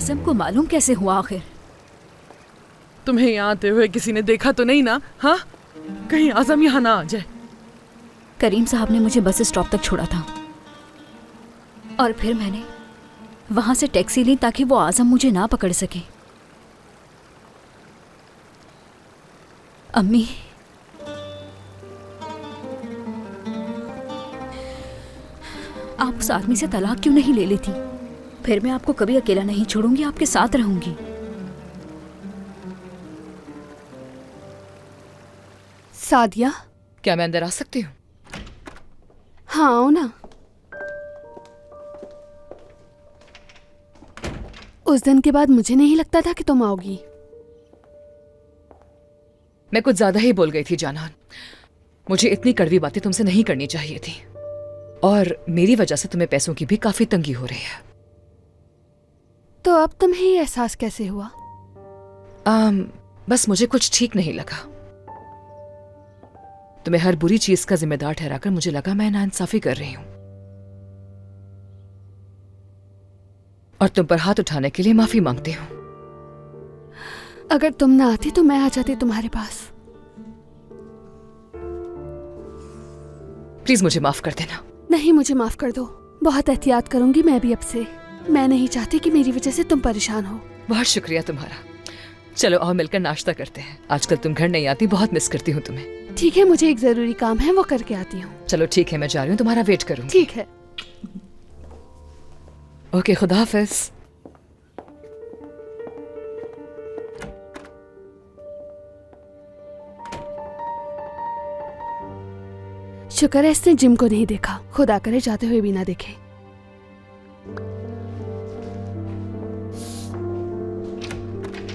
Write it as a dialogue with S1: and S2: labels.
S1: आजम को मालूम कैसे हुआ आखिर?
S2: तुम्हें यहाँ आते हुए किसी ने देखा तो नहीं ना? हाँ, कहीं आजम यहाँ ना आ जाए।
S1: करीम साहब ने मुझे बस स्टॉप तक छोड़ा था और फिर मैंने वहां से टैक्सी ली ताकि वो आजम मुझे ना पकड़ सके। अम्मी, आप उस आदमी से तलाक क्यों नहीं ले लेती? फिर मैं आपको कभी अकेला नहीं छोड़ूंगी, आपके साथ रहूंगी।
S3: सादिया,
S4: क्या मैं अंदर आ सकती हूँ?
S3: हाँ आओ ना। उस दिन के बाद मुझे नहीं लगता था कि तुम आओगी।
S4: मैं कुछ ज्यादा ही बोल गई थी जानान। मुझे इतनी कड़वी बातें तुमसे नहीं करनी चाहिए थी और मेरी वजह से तुम्हें पैसों की भी काफी तंगी हो रही है।
S3: तो अब तुम्हें ये एहसास कैसे हुआ?
S4: बस मुझे कुछ ठीक नहीं लगा। तुम्हें हर बुरी चीज का जिम्मेदार ठहराकर मुझे लगा मैं नाइंसाफी कर रही हूं और तुम पर हाथ उठाने के लिए माफी मांगती हूँ।
S3: अगर तुम ना आती तो मैं आ जाती तुम्हारे पास।
S4: प्लीज मुझे माफ कर देना।
S3: नहीं, मुझे माफ कर दो। बहुत एहतियात करूंगी मैं भी अब से। मैं नहीं चाहती कि मेरी वजह से तुम परेशान हो।
S4: बहुत शुक्रिया तुम्हारा। चलो आओ मिलकर नाश्ता करते हैं। आजकल तुम घर नहीं आती, बहुत मिस करती हूँ तुम्हें।
S3: ठीक है, मुझे एक जरूरी काम है, वो करके आती हूँ।
S4: चलो ठीक है, मैं जा रही हूँ, तुम्हारा वेट करूंगी।
S3: ठीक है।
S4: ओके, खुदा हाफिज।
S3: शुक्र है इसने जिम को नहीं देखा। खुदा करे जाते हुए भी ना देखे।